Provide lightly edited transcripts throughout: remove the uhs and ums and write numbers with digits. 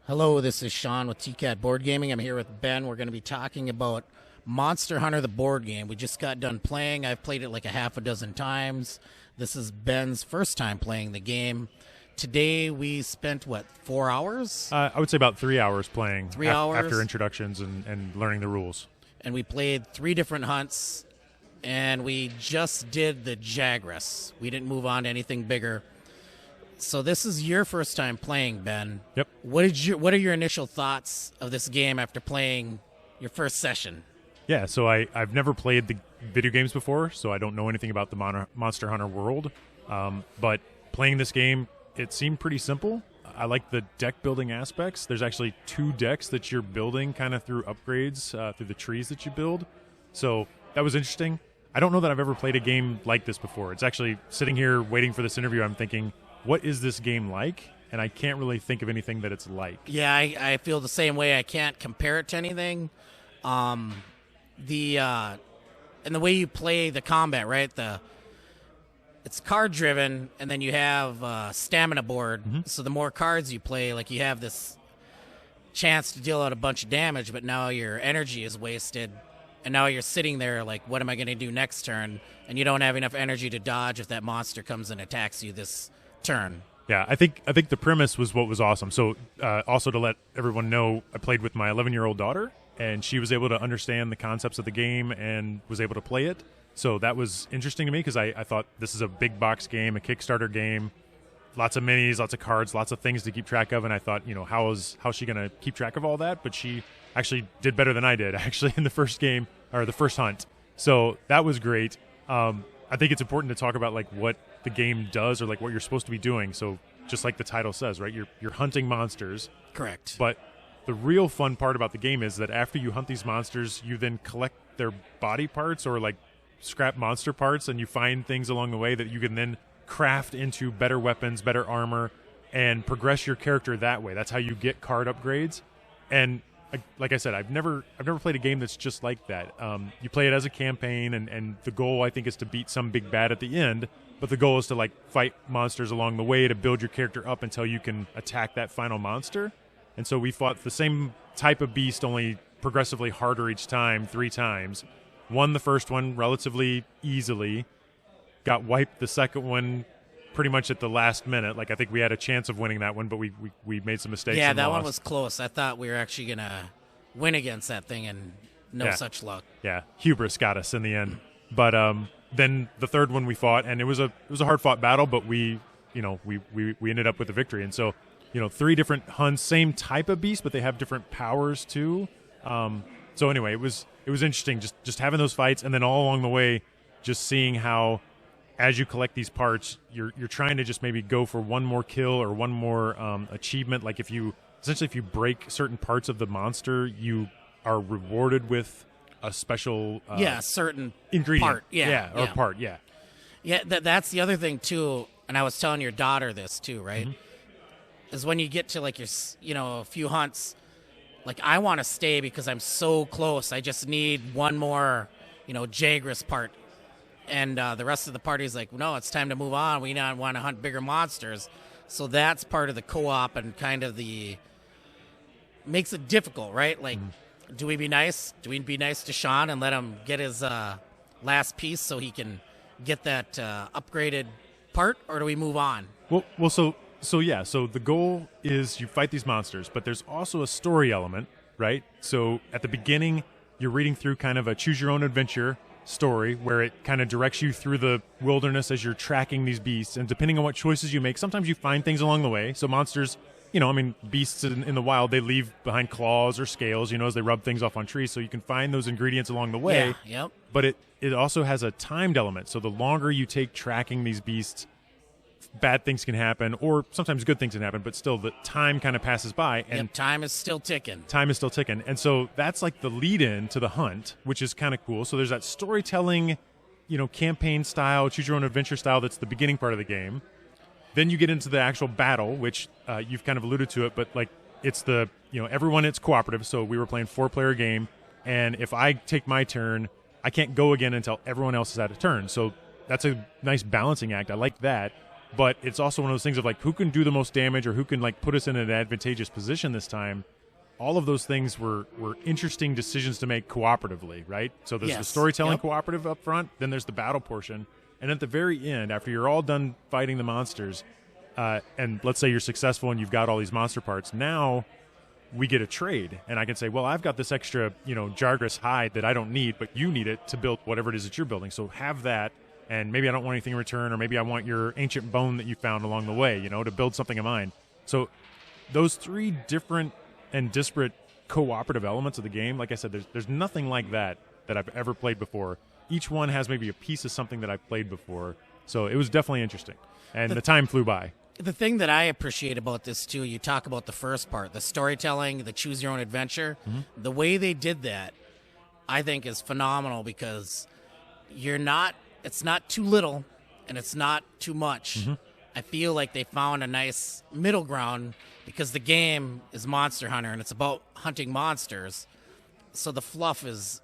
Hello, this is Sean with T.C.A.T Board Gaming. I'm here with Ben. We're going to be talking about Monster Hunter, the board game. We just got done playing. I've played it like a half a dozen times. This is Ben's first time playing the game. Today we spent, 4 hours? I would say about 3 hours playing. 3 hours? After introductions and learning the rules. And we played 3 different hunts, and we just did the Jagras. We didn't move on to anything bigger. So this is your first time playing, Ben. Yep. What are your initial thoughts of this game after playing your first session? Yeah, so I've never played the video games before, so I don't know anything about the Monster Hunter world. But playing this game, it seemed pretty simple. I like the deck building aspects. There's actually 2 decks that you're building kind of through upgrades, through the trees that you build. So that was interesting. I don't know that I've ever played a game like this before. It's actually sitting here waiting for this interview, I'm thinking, what is this game like? And I can't really think of anything that it's like. Yeah, I feel the same way. I can't compare it to anything. And the way you play the combat, right? It's card driven, and then you have a stamina board. Mm-hmm. So the more cards you play, like you have this chance to deal out a bunch of damage, but now your energy is wasted. And now you're sitting there like, what am I going to do next turn? And you don't have enough energy to dodge if that monster comes and attacks you this turn. Yeah, I think the premise was what was awesome. So also to let everyone know, I played with my 11-year-old daughter, and she was able to understand the concepts of the game and was able to play it. So that was interesting to me because I thought this is a big box game, a Kickstarter game, lots of minis, lots of cards, lots of things to keep track of. And I thought, how's she going to keep track of all that? But she actually did better than I did, actually, in the first game, or the first hunt. So that was great. I think it's important to talk about like what the game does or like what you're supposed to be doing. So just like the title says, right, you're hunting monsters. Correct. But the real fun part about the game is that after you hunt these monsters, you then collect their body parts or like scrap monster parts, and you find things along the way that you can then craft into better weapons, better armor, and progress your character that way. That's how you get card upgrades. And like I said, I've never played a game that's just like that. You play it as a campaign, and the goal, I think, is to beat some big bad at the end, but the goal is to like fight monsters along the way to build your character up until you can attack that final monster. And so we fought the same type of beast, only progressively harder each time, 3 times. Won the first one relatively easily, got wiped the second one pretty much at the last minute. Like, I think we had a chance of winning that one, but we made some mistakes. Yeah, and that lost. one was close. I thought we were actually going to win against that thing, and no such luck. Yeah, hubris got us in the end. But then the third one we fought, and it was a hard-fought battle, but we ended up with the victory. And so, 3 different hunts, same type of beast, but they have different powers too. So anyway, it was interesting just having those fights, and then all along the way, just seeing how as you collect these parts, you're trying to just maybe go for one more kill or one more achievement. Like if you break certain parts of the monster, you are rewarded with a special certain ingredient. Part. Part. Yeah, that's the other thing too. And I was telling your daughter this too, right? Mm-hmm. Is when you get to like your a few hunts, like I want to stay because I'm so close. I just need one more Jagras part. And the rest of the party's like, no, it's time to move on. We not want to hunt bigger monsters. So that's part of the co-op and kind of makes it difficult, right? Like, do we be nice? Do we be nice to Sean and let him get his last piece so he can get that upgraded part, or do we move on? Well, so the goal is you fight these monsters, but there's also a story element, right? So at the beginning, you're reading through kind of a choose-your-own-adventure story where it kind of directs you through the wilderness as you're tracking these beasts, and depending on what choices you make, sometimes you find things along the way. So monsters, beasts in the wild, they leave behind claws or scales, as they rub things off on trees, so you can find those ingredients along the way. Yeah, yep. But it also has a timed element, so the longer you take tracking these beasts, bad things can happen, or sometimes good things can happen, but still the time kind of passes by. And time is still ticking. And so that's like the lead-in to the hunt, which is kind of cool. So there's that storytelling, campaign style, choose-your-own-adventure style that's the beginning part of the game. Then you get into the actual battle, which you've kind of alluded to it, but like it's everyone, it's cooperative. So we were playing 4-player game, and if I take my turn, I can't go again until everyone else has had a turn. So that's a nice balancing act. I like that. but it's also one of those things of like who can do the most damage or who can like put us in an advantageous position this time. All of those things were interesting decisions to make cooperatively, right? So there's the storytelling cooperative up front, then there's the battle portion, and at the very end, after you're all done fighting the monsters, and let's say you're successful and you've got all these monster parts, now we get a trade, and I can say, well, I've got this extra, Jargras hide that I don't need, but you need it to build whatever it is that you're building. So have that, and maybe I don't want anything in return, or maybe I want your ancient bone that you found along the way, to build something of mine. So those three different and disparate cooperative elements of the game, like I said, there's nothing like that I've ever played before. Each one has maybe a piece of something that I've played before. So it was definitely interesting, and the time flew by. The thing that I appreciate about this, too, you talk about the first part, the storytelling, the choose-your-own-adventure. Mm-hmm. The way they did that, I think, is phenomenal because it's not too little and it's not too much. Mm-hmm. I feel like they found a nice middle ground because the game is Monster Hunter and it's about hunting monsters. So the fluff is...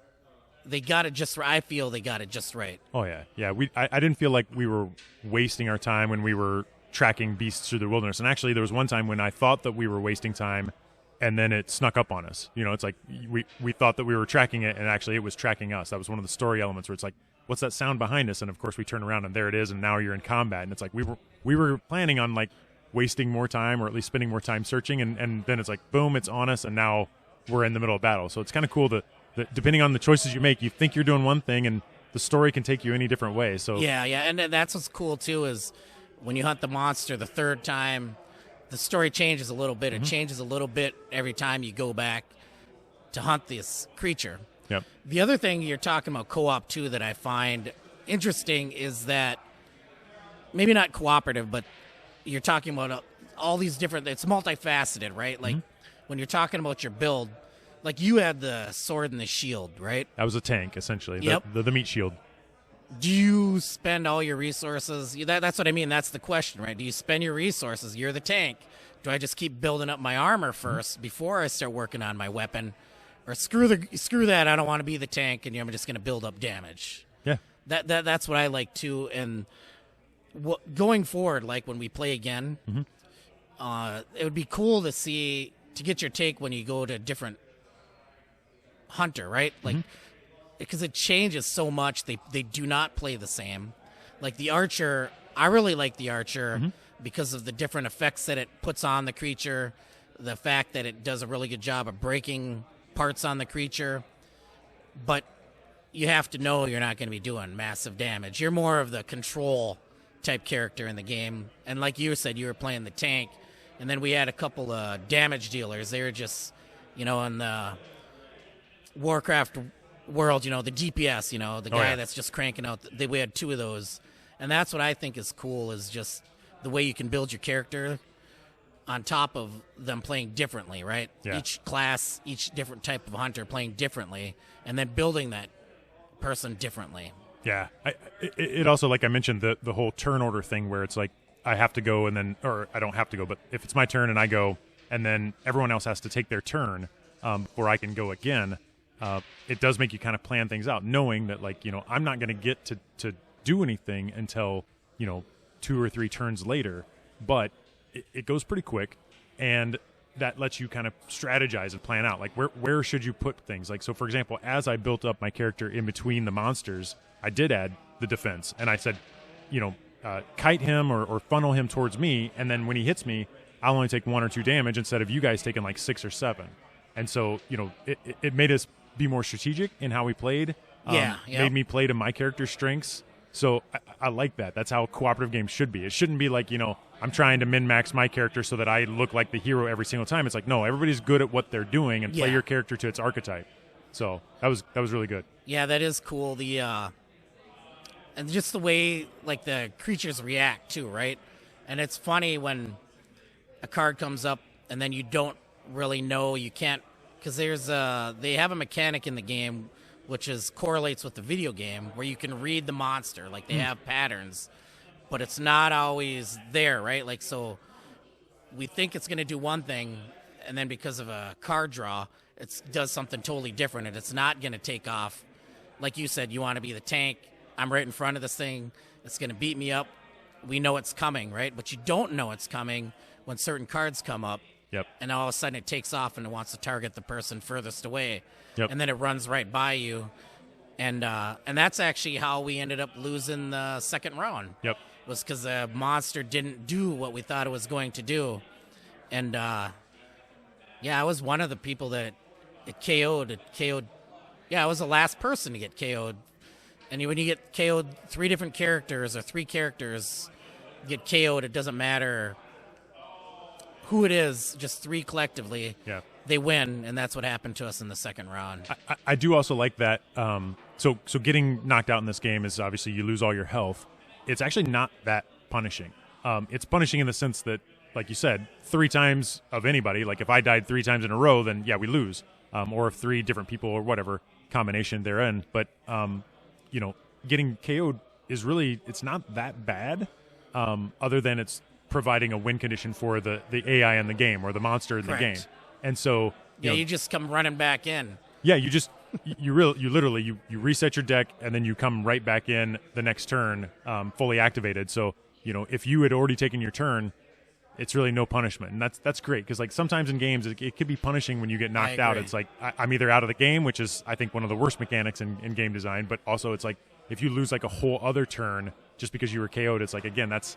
They got it just right. I feel they got it just right. Oh, yeah. Yeah, I didn't feel like we were wasting our time when we were tracking beasts through the wilderness. And actually, there was one time when I thought that we were wasting time, and then it snuck up on us. It's like we thought that we were tracking it, and actually it was tracking us. That was one of the story elements where it's like, what's that sound behind us? And, of course, we turn around, and there it is, and now you're in combat. And it's like we were planning on, like, wasting more time or at least spending more time searching, and then it's like, boom, it's on us, and now we're in the middle of battle. So it's kind of cool that depending on the choices you make, you think you're doing one thing, and the story can take you any different way. So yeah, and that's what's cool too is when you hunt the monster the third time, the story changes a little bit. Mm-hmm. It changes a little bit every time you go back to hunt this creature. Yep. The other thing you're talking about co-op too that I find interesting is that maybe not cooperative, but you're talking about all these different. It's multifaceted, right? Like when you're talking about your build. Like, you had the sword and the shield, right? That was a tank, essentially. Yep. The meat shield. Do you spend all your resources? That's what I mean. That's the question, right? Do you spend your resources? You're the tank. Do I just keep building up my armor first before I start working on my weapon? Or screw that, I don't want to be the tank, and I'm just going to build up damage. Yeah. That's what I like, too. And going forward, like when we play again, it would be cool to get your take when you go to different hunter, right? Like, because it changes so much. They do not play the same. Like the archer, I really like the archer because of the different effects that it puts on the creature, the fact that it does a really good job of breaking parts on the creature. But you have to know you're not going to be doing massive damage. You're more of the control type character in the game. And like you said, you were playing the tank. And then we had a couple of damage dealers. They were just, in the Warcraft world, the DPS, the guy that's just cranking out. We had two of those, and that's what I think is cool is just the way you can build your character on top of them playing differently, right? Yeah. Each class, each different type of hunter playing differently, and then building that person differently. Yeah. It also, like I mentioned, the whole turn order thing where it's like I have to go and then, or I don't have to go, but if it's my turn and I go, and then everyone else has to take their turn before I can go again, it does make you kind of plan things out, knowing that, like, I'm not going to get to do anything until, 2 or 3 turns later, but it goes pretty quick, and that lets you kind of strategize and plan out, like, where should you put things? Like, so, for example, as I built up my character in between the monsters, I did add the defense, and I said, kite him or funnel him towards me, and then when he hits me, I'll only take 1 or 2 damage instead of you guys taking, like, 6 or 7. And so, it made us be more strategic in how we played. Made me play to my character's strengths. So I like that. That's how cooperative games should be. It shouldn't be like, I'm trying to min-max my character so that I look like the hero every single time. It's like, no, everybody's good at what they're doing and play your character to its archetype. So that was really good. Yeah, that is cool. And just the way, like, the creatures react too, right? And it's funny when a card comes up and then you don't really know, you can't, because they have a mechanic in the game which correlates with the video game where you can read the monster, like they have patterns, but it's not always there, right? Like, so we think it's going to do one thing, and then because of a card draw, it does something totally different, and it's not going to take off. Like you said, you want to be the tank. I'm right in front of this thing. It's going to beat me up. we know it's coming, right? But you don't know it's coming when certain cards come up. Yep. And all of a sudden it takes off and it wants to target the person furthest away. Yep. And then it runs right by you. And that's actually how we ended up losing the second round. Yep. Was because the monster didn't do what we thought it was going to do. And, yeah, I was one of the people that it KO'd. Yeah, I was the last person to get KO'd. And when you get KO'd 3 different characters or 3 characters get KO'd, it doesn't matter who it is, just 3 collectively. Yeah. They win, and that's what happened to us in the second round. I do also like that. So getting knocked out in this game is obviously you lose all your health. It's actually not that punishing. It's punishing in the sense that, like you said, 3 times of anybody. Like if I died 3 times in a row, then yeah, we lose. Or if 3 different people or whatever combination they're in. But getting KO'd is really, it's not that bad. Other than it's providing a win condition for the AI in the game or the monster in Correct. the game. And so you just come running back in. Yeah, you literally reset your deck and then you come right back in the next turn, fully activated. So if you had already taken your turn, it's really no punishment, and that's great because like sometimes in games it could be punishing when you get knocked out. It's like I'm either out of the game, which is I think one of the worst mechanics in game design, but also it's like if you lose like a whole other turn just because you were KO'd, it's like again that's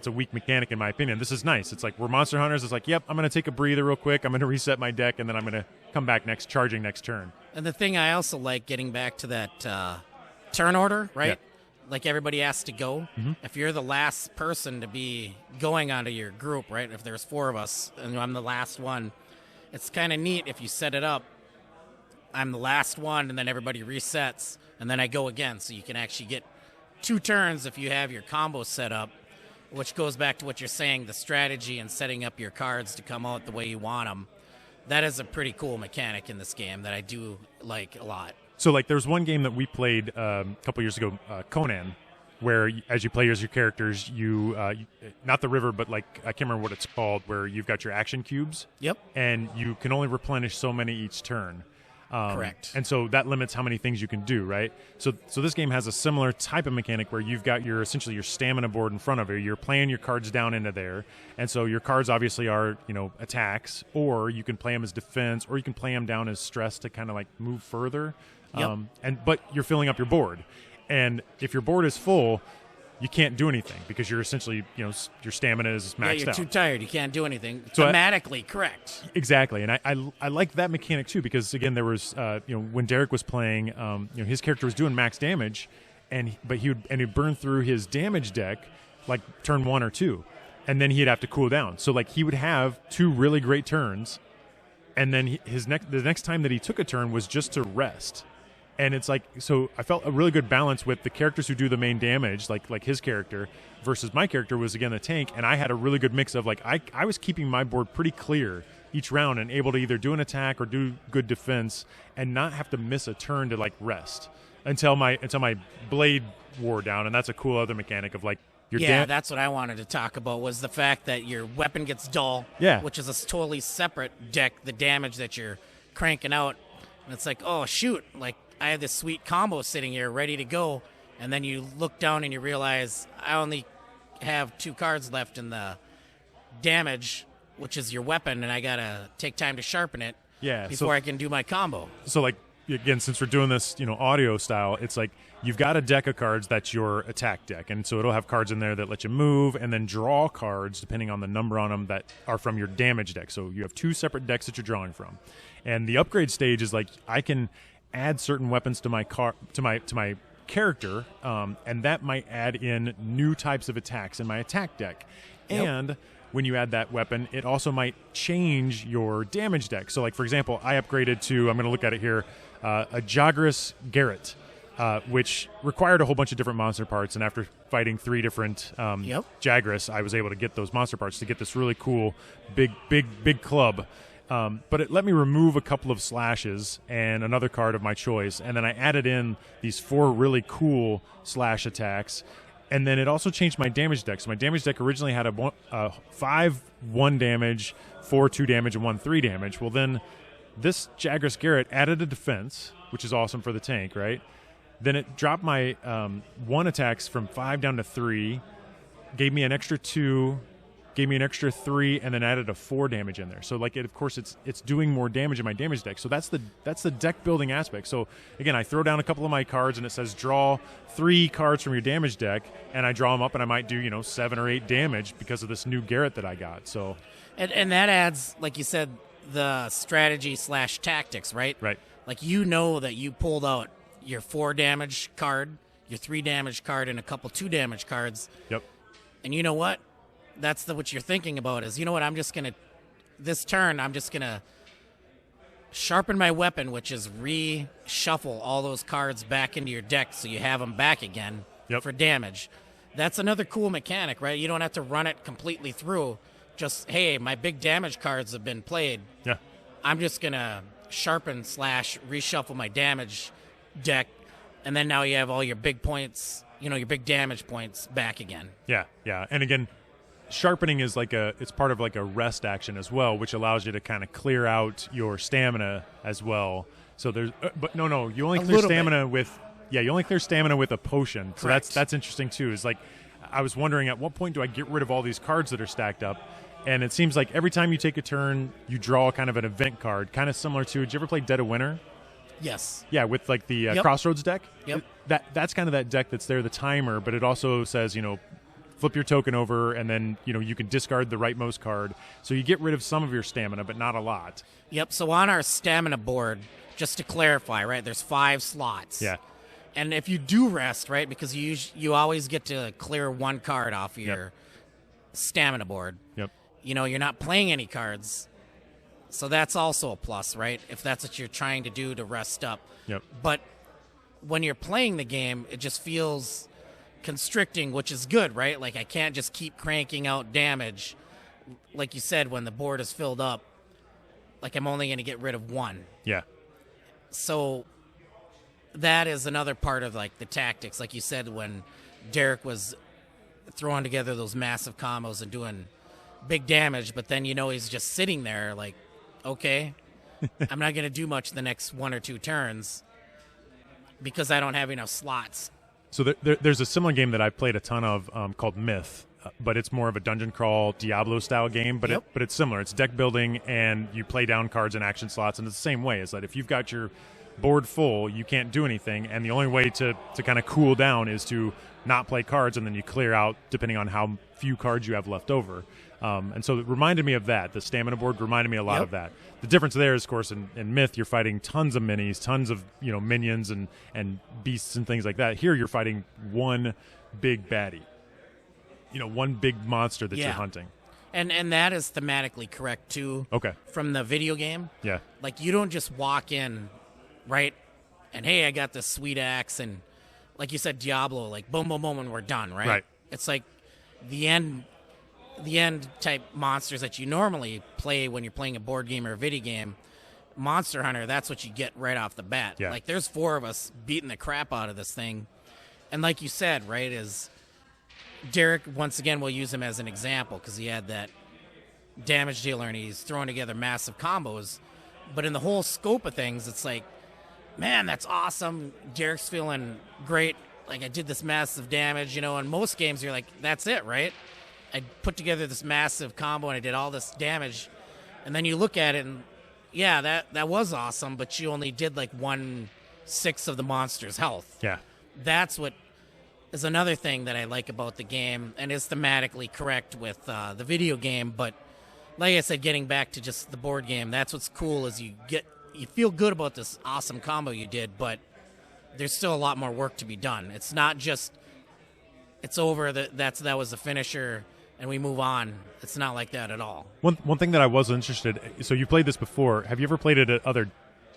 a weak mechanic in my opinion. This is nice. It's like we're Monster Hunters. It's like, yep, I'm going to take a breather real quick. I'm going to reset my deck, and then I'm going to come back charging next turn. And the thing I also like, getting back to that turn order, right? Yeah. Like everybody has to go. Mm-hmm. If you're the last person to be going onto your group, right? If there's 4 of us and I'm the last one, it's kind of neat if you set it up. I'm the last one, and then everybody resets, and then I go again. So you can actually get 2 turns if you have your combo set up. Which goes back to what you're saying, the strategy and setting up your cards to come out the way you want them. That is a pretty cool mechanic in this game that I do like a lot. So, like, there's one game that we played a couple years ago, Conan, where as you play as your characters, you not the river, but, like, I can't remember what it's called, where you've got your action cubes. Yep. And you can only replenish so many each turn. Correct. And so that limits how many things you can do, right? So this game has a similar type of mechanic where you've got essentially your stamina board in front of you. You're playing your cards down into there. And so your cards obviously are, attacks, or you can play them as defense, or you can play them down as stress to kind of like move further. Yep. But you're filling up your board. And if your board is full, you can't do anything because you're essentially, your stamina is maxed out. Yeah, you're too tired. You can't do anything. So Thematically correct. Exactly, and I like that mechanic too because again, there was when Derek was playing, his character was doing max damage, but he'd burn through his damage deck like turn 1 or 2, and then he'd have to cool down. So like he would have 2 really great turns, and then the next time that he took a turn was just to rest. And it's like, so I felt a really good balance with the characters who do the main damage, like his character, versus my character was, again, the tank. And I had a really good mix of, like, I was keeping my board pretty clear each round and able to either do an attack or do good defense and not have to miss a turn to, like, rest until my blade wore down. And that's a cool other mechanic of, like, that's what I wanted to talk about was the fact that your weapon gets dull, which is a totally separate deck, the damage that you're cranking out. And it's like, oh, shoot, like, I have this sweet combo sitting here ready to go, and then you look down and you realize I only have 2 cards left in the damage, which is your weapon, and I gotta take time to sharpen it before I can do my combo. So, like, again, since we're doing this, audio style, it's like you've got a deck of cards that's your attack deck, and so it'll have cards in there that let you move and then draw cards depending on the number on them that are from your damage deck. So you have 2 separate decks that you're drawing from, and the upgrade stage is like I can add certain weapons to my character, and that might add in new types of attacks in my attack deck. Yep. And when you add that weapon, it also might change your damage deck. So, like, for example, I upgraded to, I'm going to look at it here, a Jagras Garrett, which required a whole bunch of different monster parts. And after fighting 3 different Jagras, I was able to get those monster parts to get this really cool big club. But it let me remove a couple of slashes and another card of my choice, and then I added in these 4 really cool slash attacks, and then it also changed my damage deck. So my damage deck originally had a 5 1 damage, 4 2 damage, and 1 3 damage. Well, then this Jagras Garrett added a defense, which is awesome for the tank, right? Then it dropped my 1 attacks from 5 down to 3, gave me an extra 2, gave me an extra 3, and then added a 4 damage in there. So like, of course, it's doing more damage in my damage deck. So that's the deck building aspect. So again, I throw down a couple of my cards, and it says draw 3 cards from your damage deck, and I draw them up, and I might do 7 or 8 damage because of this new Garrett that I got. So and that adds, like you said, the strategy / tactics, right? Right. Like that you pulled out your 4 damage card, your 3 damage card, and a couple 2 damage cards. Yep. And you know what? That's what you're thinking about is, this turn, I'm just going to sharpen my weapon, which is reshuffle all those cards back into your deck so you have them back again for damage. That's another cool mechanic, right? You don't have to run it completely through. Just, hey, my big damage cards have been played. Yeah. I'm just going to sharpen / reshuffle my damage deck, and then now you have all your big points, your big damage points back again. Yeah, yeah. And again, sharpening is it's part of like a rest action as well, which allows you to kind of clear out your stamina as well. So there's, but no, you only clear stamina you only clear stamina with a potion. So Correct. that's interesting too. Is like, I was wondering at what point do I get rid of all these cards that are stacked up? And it seems like every time you take a turn, you draw kind of an event card, kind of similar to, did you ever play Dead of Winter? Yes. Yeah, with like the Crossroads deck. Yep. That's kind of that deck that's there, the timer, but it also says, flip your token over, and then you can discard the rightmost card. So you get rid of some of your stamina, but not a lot. Yep. So on our stamina board, just to clarify, right, there's 5 slots. Yeah. And if you do rest, right, because you always get to clear 1 card off your stamina board. Yep. You're not playing any cards. So that's also a plus, right? If that's what you're trying to do to rest up. Yep. But when you're playing the game, it just feels constricting, which is good, right? Like, I can't just keep cranking out damage. Like you said, when the board is filled up, like, I'm only going to get rid of 1. Yeah. So that is another part of, like, the tactics. Like you said, when Derek was throwing together those massive combos and doing big damage, but then he's just sitting there like, okay, I'm not going to do much the next 1 or 2 turns because I don't have enough slots. So there's a similar game that I played a ton of called Myth, but it's more of a dungeon crawl Diablo-style game, but it's similar. It's deck building, and you play down cards and action slots, and it's the same way. Is that if you've got your board full, you can't do anything, and the only way to kind of cool down is to not play cards, and then you clear out depending on how few cards you have left over. And so it reminded me of that. The stamina board reminded me a lot of that. The difference there is, of course, in Myth, you're fighting tons of minis, tons of minions and beasts and things like that. Here, you're fighting one big baddie, one big monster that you're hunting. And that is thematically correct, too. Okay. From the video game. Yeah. Like, you don't just walk in, right, and, hey, I got this sweet axe, and like you said, Diablo, like, boom, boom, boom, and we're done, right? Right. It's like the end type monsters that you normally play when you're playing a board game or a video game. Monster Hunter, that's what you get right off the bat. Yeah. Like, there's 4 of us beating the crap out of this thing. And like you said, right, is Derek, once again, we'll use him as an example because he had that damage dealer and he's throwing together massive combos. But in the whole scope of things, it's like, man, that's awesome. Derek's feeling great. Like, I did this massive damage, in most games you're like, that's it, right? I put together this massive combo and I did all this damage. And then you look at it and, yeah, that was awesome, but you only did like 1/6 of the monster's health. Yeah. That's what is another thing that I like about the game and is thematically correct with the video game. But like I said, getting back to just the board game, that's what's cool is you feel good about this awesome combo you did, but there's still a lot more work to be done. It's not just it's over, that was the finisher and we move on. It's not like that at all. One thing that I was interested, so you played this before. Have you ever played it at other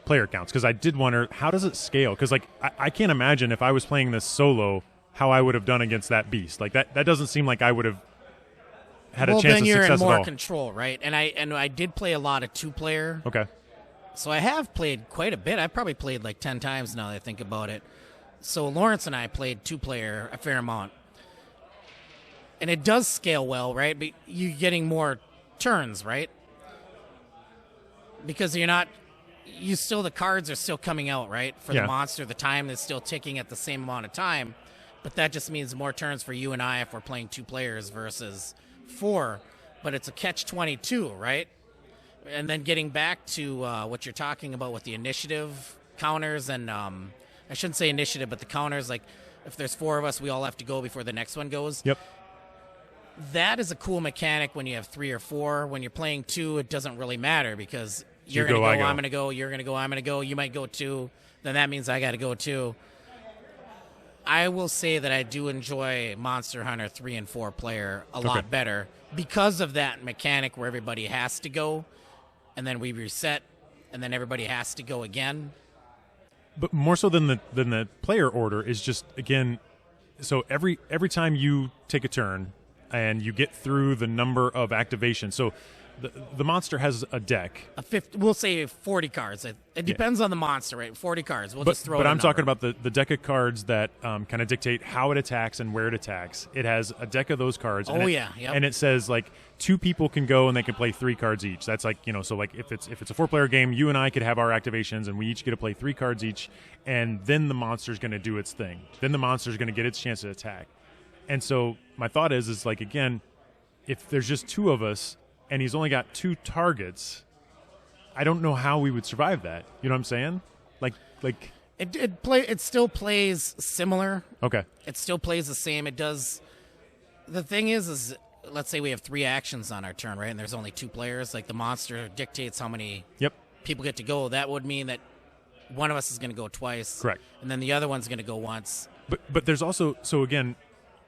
player counts? Because I did wonder, how does it scale? Because like I can't imagine if I was playing this solo, how I would have done against that beast. Like that doesn't seem like I would have had a chance of success at all. Well, then you're in more control, right? And I did play a lot of 2-player. Okay. So I have played quite a bit. I've probably played like 10 times now that I think about it. So Lawrence and I played 2-player a fair amount. And it does scale well, right? But you're getting more turns, right? Because the cards are still coming out, right? For the monster, the time is still ticking at the same amount of time. but that just means more turns for you and I if we're playing 2 players versus 4. But it's a catch-22, right? And then getting back to what you're talking about with the initiative counters and I shouldn't say initiative, but the counters, like if there's 4 of us, we all have to go before the next one goes. Yep. That is a cool mechanic when you have 3 or 4. When you're playing 2, it doesn't really matter because you're going to go, I'm going to go, you're going to go, I'm going to go. You might go 2, then that means I got to go 2. I will say that I do enjoy Monster Hunter 3 and 4 player a lot better because of that mechanic where everybody has to go, and then we reset, and then everybody has to go again. But more so than the player order is just, again, so every time you take a turn and you get through the number of activations, so the monster has a deck. We'll say 40 cards. It depends on the monster, right? 40 cards. We'll just throw. But I'm talking about the deck of cards that kind of dictate how it attacks and where it attacks. It has a deck of those cards. Yep. And it says like 2 people can go and they can play 3 cards each. That's like, so like if it's a 4-player game, you and I could have our activations and we each get to play 3 cards each, and then the monster's going to do its thing. Then the monster's going to get its chance to attack. And so my thought is like, again, if there's just 2 of us and he's only got 2 targets, I don't know how we would survive that. You know what I'm saying? Like it still plays similar. Okay. It still plays the same. It does. The thing is let's say we have 3 actions on our turn, right? And there's only 2 players. Like the monster dictates how many people get to go. That would mean that one of us is going to go twice. Correct. And then the other one's going to go once. But there's also, so again,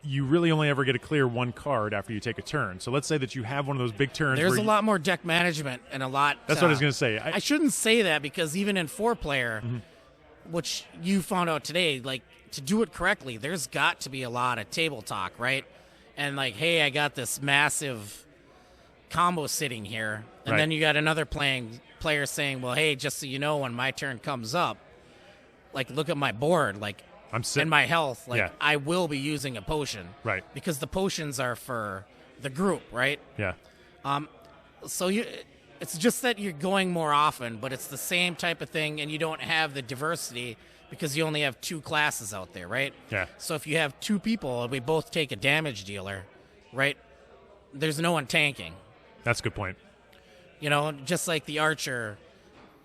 you really only ever get to clear 1 card after you take a turn. So let's say that you have one of those big turns. There's a lot more deck management and a lot. That's what I was going to say. I shouldn't say that because even in 4-player, which you found out today, like to do it correctly, there's got to be a lot of table talk, right? And like, hey, I got this massive combo sitting here, and then you got another player saying, well, hey, just so you know, when my turn comes up, like look at my board, like. I'm sitting. And my health, like I will be using a potion, right? Because the potions are for the group, right? Yeah. So it's just that you're going more often, but it's the same type of thing, and you don't have the diversity because you only have 2 classes out there, right? Yeah. So if you have 2 people and we both take a damage dealer, right? There's no one tanking. That's a good point. Just like the archer.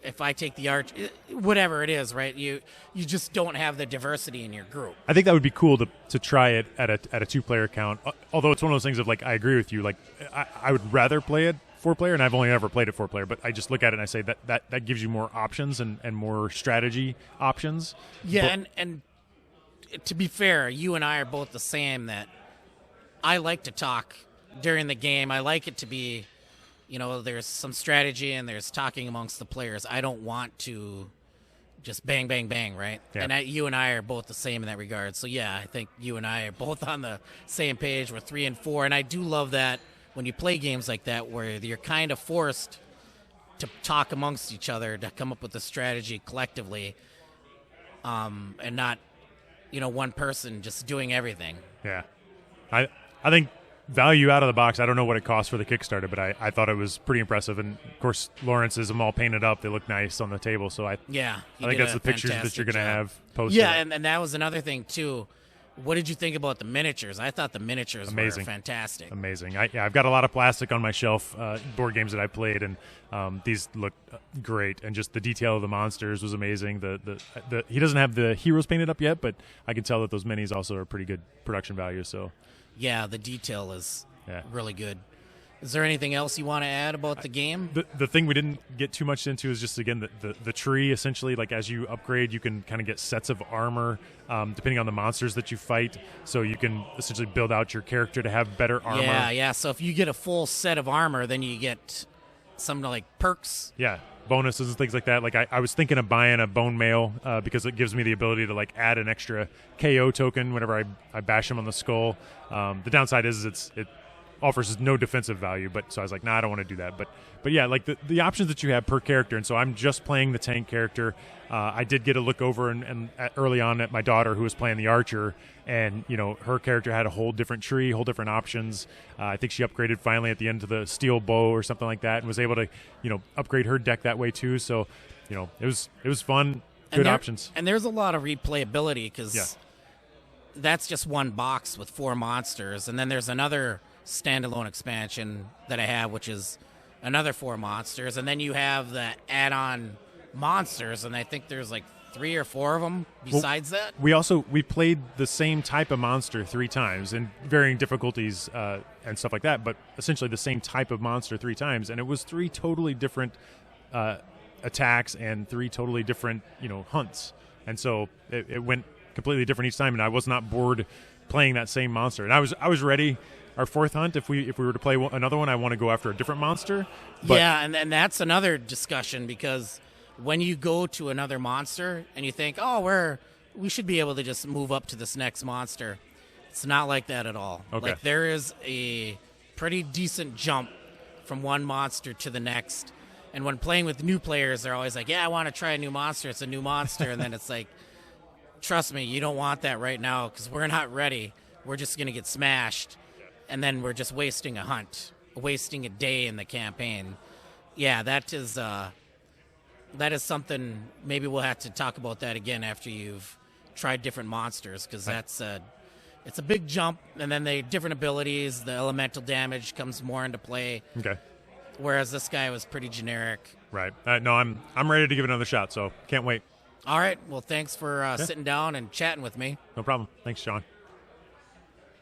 If I take the arch, whatever it is, right? You just don't have the diversity in your group. I think that would be cool to try it at a 2-player count. Although it's one of those things of like, I agree with you. Like I would rather play it 4-player, and I've only ever played it 4-player. But I just look at it and I say that gives you more options and more strategy options. Yeah, and to be fair, you and I are both the same. That I like to talk during the game. I like it to be. There's some strategy and there's talking amongst the players. I don't want to just bang, bang, bang, right? Yeah. And you and I are both the same in that regard. So, yeah, I think you and I are both on the same page. We're 3 and 4. And I do love that when you play games like that where you're kind of forced to talk amongst each other to come up with a strategy collectively and not, one person just doing everything. Yeah. I think value out of the box, I don't know what it costs for the Kickstarter, but I thought it was pretty impressive. And, of course, Lawrence's them all painted up. They look nice on the table. So I think that's the pictures that you're going to have posted. Yeah, and that was another thing, too. What did you think about the miniatures? I thought the miniatures were fantastic. Amazing. I've got a lot of plastic on my shelf, board games that I played, and these look great. And just the detail of the monsters was amazing. He doesn't have the heroes painted up yet, but I can tell that those minis also are pretty good production value. So. Yeah, the detail is really good. Is there anything else you want to add about the game? The thing we didn't get too much into is just, again, the tree. Essentially, like as you upgrade, you can kind of get sets of armor depending on the monsters that you fight. So you can essentially build out your character to have better armor. Yeah. So if you get a full set of armor, then you get some like perks. Yeah, bonuses and things like that. Like I was thinking of buying a bone mail because it gives me the ability to like add an extra KO token whenever I bash him on the skull. The downside is it offers no defensive value, but so I was like, I don't want to do that. But yeah, like the options that you have per character, and so I'm just playing the tank character. I did get a look over and early on at my daughter who was playing the archer, and her character had a whole different tree, whole different options. I think she upgraded finally at the end to the steel bow or something like that, and was able to upgrade her deck that way too. So it was fun, good options. And there's a lot of replayability because that's just one box with 4 monsters, and then there's another standalone expansion that I have, which is another 4 monsters, and then you have the add-on monsters, and I think there's like 3 or 4 of them besides that. We played the same type of monster 3 times in varying difficulties and stuff like that, but essentially the same type of monster 3 times, and it was 3 totally different attacks and 3 totally different hunts, and so it went completely different each time, and I was not bored playing that same monster. And I was ready. Our 4th hunt, if we were to play another one, I want to go after a different monster. But yeah, and that's another discussion, because when you go to another monster and you think, oh, we should be able to just move up to this next monster, it's not like that at all. Okay. Like, there is a pretty decent jump from one monster to the next. And when playing with new players, they're always like, yeah, I want to try a new monster. It's a new monster. And then it's like, trust me, you don't want that right now, because we're not ready. We're just going to get smashed. And then we're just wasting a hunt, wasting a day in the campaign. Yeah, that is something. Maybe we'll have to talk about that again after you've tried different monsters, because it's a big jump. And then the different abilities, the elemental damage comes more into play. Okay. Whereas this guy was pretty generic. Right. No, I'm ready to give it another shot, so can't wait. All right. Well, thanks for sitting down and chatting with me. No problem. Thanks, Sean.